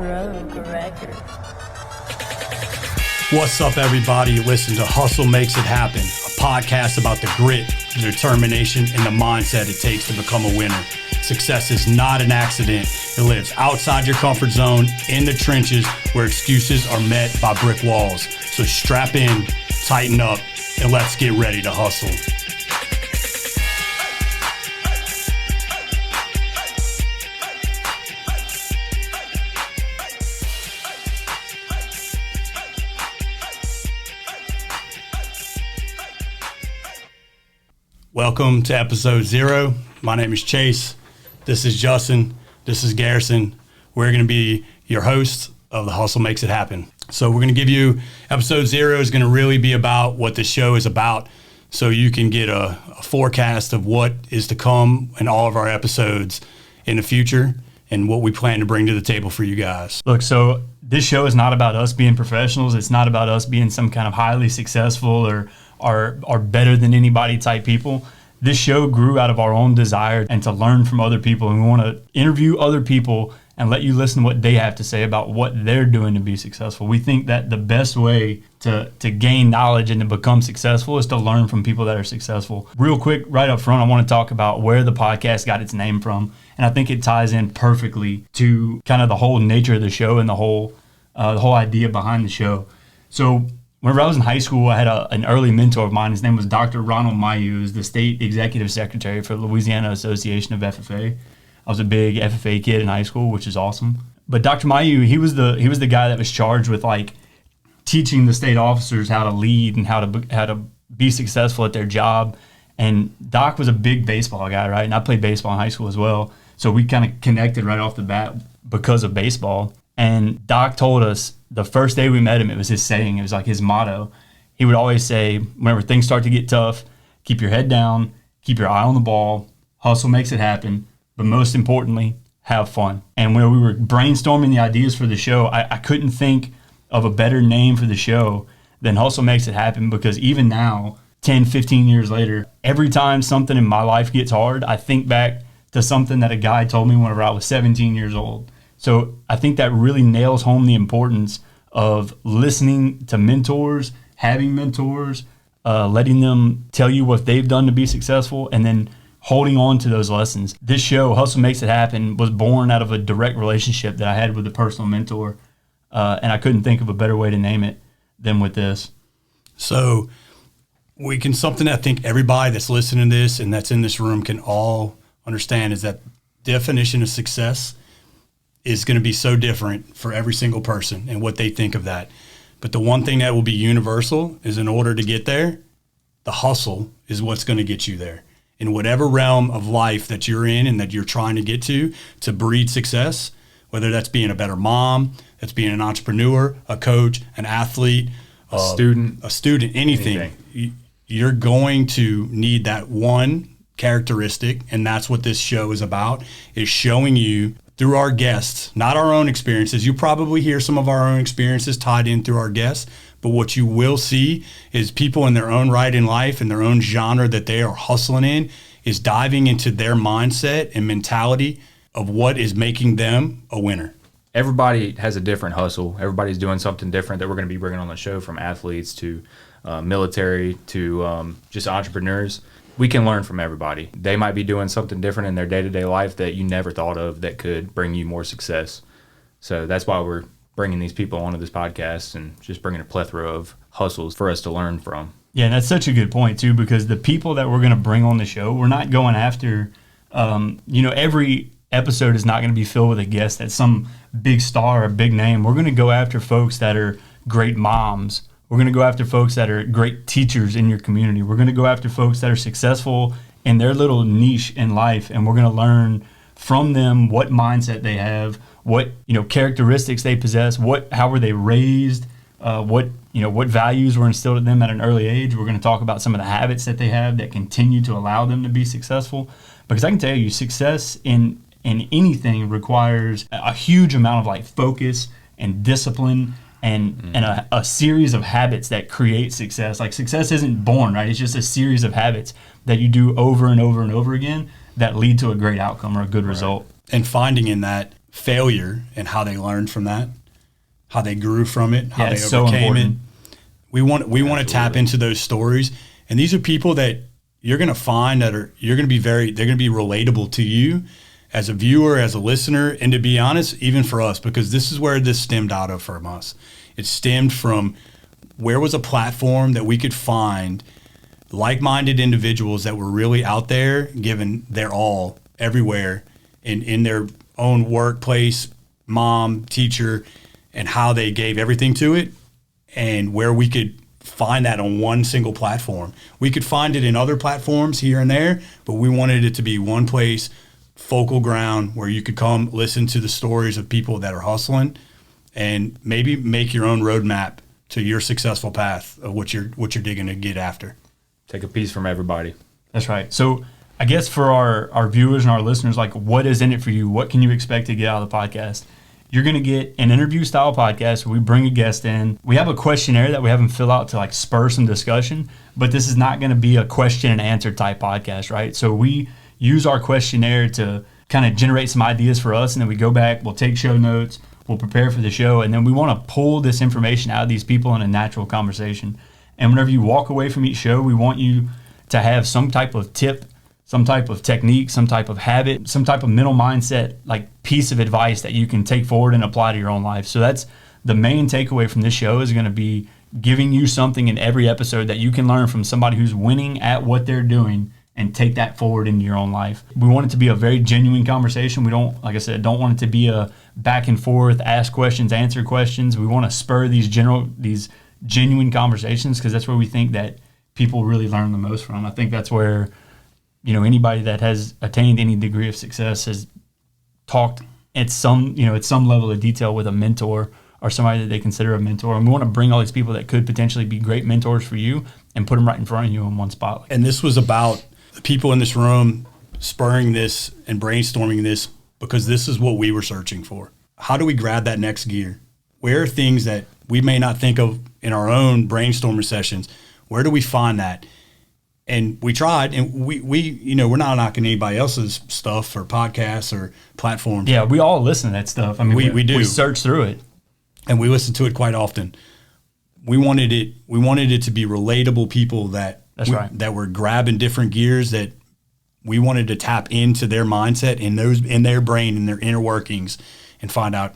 Rogue Record. What's up, everybody? You listen to Hustle Makes It Happen, a podcast about the grit, the determination, and the mindset it takes to become a winner. Success is not an accident. It lives outside your comfort zone, in the trenches, where excuses are met by brick walls. So strap in, tighten up, and let's get ready to hustle. Welcome to episode 0. My name is Chase. This is Justin. This is Garrison. We're going to be your hosts of the Hustle Makes It Happen. So we're going to give you, episode 0 is going to really be about what the show is about, so you can get a forecast of what is to come in all of our episodes in the future and what we plan to bring to the table for you guys. Look, so this show is not about us being professionals. It's not about us being some kind of highly successful or better than anybody type people. This show grew out of our own desire and to learn from other people. And we want to interview other people and let you listen to what they have to say about what they're doing to be successful. We think that the best way to gain knowledge and to become successful is to learn from people that are successful. Real quick, right up front, I want to talk about where the podcast got its name from. And I think it ties in perfectly to kind of the whole nature of the show and the whole idea behind the show. So whenever I was in high school, I had an early mentor of mine. His name was Dr. Ronald Mayu, who's the state executive secretary for the Louisiana Association of FFA. I was a big FFA kid in high school, which is awesome. But Dr. Mayu, he was the guy that was charged with like teaching the state officers how to lead and how to be successful at their job. And Doc was a big baseball guy, right? And I played baseball in high school as well. So we kind of connected right off the bat because of baseball. And Doc told us the first day we met him, it was his saying, it was like his motto. He would always say, whenever things start to get tough, keep your head down, keep your eye on the ball, hustle makes it happen, but most importantly, have fun. And when we were brainstorming the ideas for the show, I couldn't think of a better name for the show than Hustle Makes It Happen, because even now, 10, 15 years later, every time something in my life gets hard, I think back to something that a guy told me whenever I was 17 years old. So I think that really nails home the importance of listening to mentors, having mentors, letting them tell you what they've done to be successful, and then holding on to those lessons. This show, Hustle Makes It Happen, was born out of a direct relationship that I had with a personal mentor, and I couldn't think of a better way to name it than with this. So something I think everybody that's listening to this and that's in this room can all understand is that definition of success is going to be so different for every single person and what they think of that. But the one thing that will be universal is, in order to get there, the hustle is what's going to get you there. In whatever realm of life that you're in and that you're trying to get to breed success, whether that's being a better mom, that's being an entrepreneur, a coach, an athlete, a student, anything. You're going to need that one characteristic, and that's what this show is about, is showing you through our guests, not our own experiences. You probably hear some of our own experiences tied in through our guests, but what you will see is people in their own right in life, in their own genre that they are hustling in, is diving into their mindset and mentality of what is making them a winner. Everybody has a different hustle. Everybody's doing something different that we're going to be bringing on the show, from athletes to military to just entrepreneurs. We can learn from everybody. They might be doing something different in their day-to-day life that you never thought of that could bring you more success. So that's why we're bringing these people onto this podcast and just bringing a plethora of hustles for us to learn from. Yeah, and that's such a good point, too, because the people that we're going to bring on the show, we're not going after, every episode is not going to be filled with a guest that's some big star or big name. We're going to go after folks that are great moms. We're going to go after folks that are great teachers in your community. We're going to go after folks that are successful in their little niche in life, and we're going to learn from them what mindset they have, what characteristics they possess, how were they raised, what values were instilled in them at an early age. We're going to talk about some of the habits that they have that continue to allow them to be successful. Because I can tell you, success in anything requires a huge amount of focus and discipline and a series of habits that create success. Like, success isn't born, right? It's just a series of habits that you do over and over and over again that lead to a great outcome or a good result. And finding in that failure and how they learned from that, how they grew from it, how Yeah, they it's so overcame it. important. We want to tap into those stories, and these are people that you're going to find that they're going to be relatable to you as a viewer, as a listener, and to be honest, even for us, because this is where this stemmed out of from us. It stemmed from where was a platform that we could find like-minded individuals that were really out there giving their all everywhere in their own workplace, mom, teacher, and how they gave everything to it, and where we could find that on one single platform. We could find it in other platforms here and there, but we wanted it to be one place, focal ground, where you could come listen to the stories of people that are hustling and maybe make your own roadmap to your successful path of what you're digging to get after. Take a piece from everybody. That's right. So I guess for our viewers and our listeners, like, what is in it for you? What can you expect to get out of the podcast? You're going to get an interview style podcast where we bring a guest in. We have a questionnaire that we have them fill out to like spur some discussion, but this is not going to be a question and answer type podcast, right? So we use our questionnaire to kind of generate some ideas for us, and then we go back, we'll take show notes, we'll prepare for the show, and then we want to pull this information out of these people in a natural conversation. And whenever you walk away from each show, we want you to have some type of tip, some type of technique, some type of habit, some type of mental mindset, like piece of advice that you can take forward and apply to your own life. So that's the main takeaway from this show, is going to be giving you something in every episode that you can learn from somebody who's winning at what they're doing and take that forward into your own life. We want it to be a very genuine conversation. We don't, like I said, don't want it to be a back and forth, ask questions, answer questions. We want to spur these genuine conversations, because that's where we think that people really learn the most from. I think that's where, anybody that has attained any degree of success has talked at some level of detail with a mentor or somebody that they consider a mentor. And we want to bring all these people that could potentially be great mentors for you and put them right in front of you in one spot. And this was about the people in this room spurring this and brainstorming this, because this is what we were searching for. How do we grab that next gear? Where are things that we may not think of in our own brainstorming sessions? Where do we find that? And we tried, and we we're not knocking anybody else's stuff or podcasts or platforms. Yeah, we all listen to that stuff. I mean, we do. We search through it, and we listen to it quite often. We wanted it to be relatable people that were grabbing different gears, that we wanted to tap into their mindset, in their brain, in their inner workings, and find out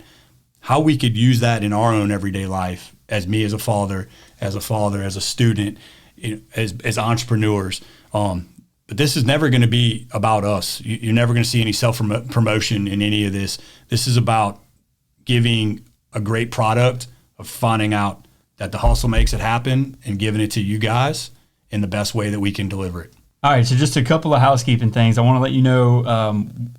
how we could use that in our own everyday life, as me as a father, as a student, as entrepreneurs. But this is never going to be about us. You're never going to see any self-promotion in any of this. This is about giving a great product, of finding out that the hustle makes it happen, and giving it to you guys in the best way that we can deliver it. All right, so just a couple of housekeeping things. I want to let you know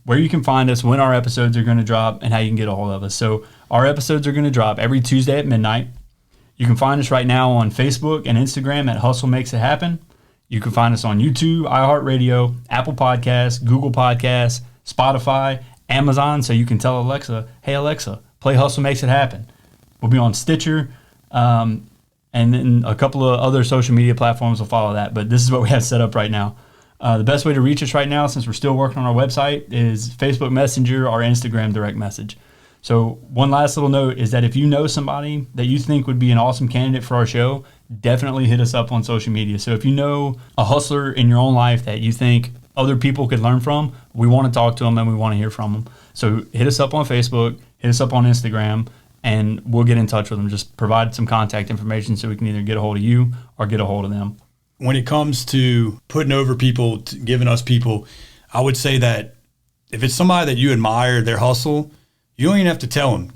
where you can find us, when our episodes are going to drop, and how you can get a hold of us. So our episodes are going to drop every Tuesday at midnight. You can find us right now on Facebook and Instagram at Hustle Makes It Happen. You can find us on YouTube, iHeartRadio, Apple Podcasts, Google Podcasts, Spotify, Amazon, so you can tell Alexa, hey, Alexa, play Hustle Makes It Happen. We'll be on Stitcher, and then a couple of other social media platforms will follow that, but this is what we have set up right now. The best way to reach us right now, since we're still working on our website, is Facebook Messenger or Instagram direct message. So one last little note is that if you know somebody that you think would be an awesome candidate for our show, definitely hit us up on social media. So if you know a hustler in your own life that you think other people could learn from, we want to talk to them and we want to hear from them. So hit us up on Facebook, hit us up on Instagram, and we'll get in touch with them. Just provide some contact information so we can either get a hold of you or get a hold of them. When it comes to putting over people, giving us people, I would say that if it's somebody that you admire, their hustle, you don't even have to tell them.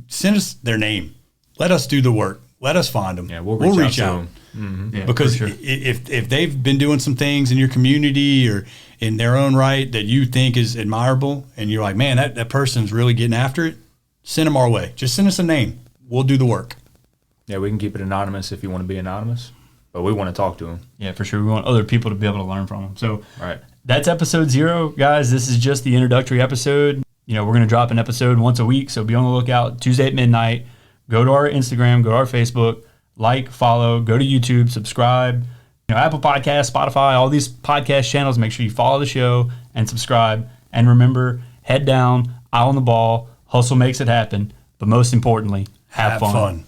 Send us their name. Let us do the work. Let us find them. Yeah, we'll reach out. Mm-hmm. Yeah, because sure. if they've been doing some things in your community or in their own right that you think is admirable, and you're like, man, that person's really getting after it, send them our way. Just send us a name. We'll do the work. Yeah, we can keep it anonymous if you want to be anonymous, but we want to talk to them. Yeah, for sure. We want other people to be able to learn from them. So right. That's episode 0, guys. This is just the introductory episode. We're going to drop an episode once a week, so be on the lookout. Tuesday at midnight. Go to our Instagram, go to our Facebook, like, follow, go to YouTube, subscribe. Apple Podcasts, Spotify, all these podcast channels. Make sure you follow the show and subscribe. And remember, head down, eye on the ball, Hustle makes it happen, but most importantly, have fun.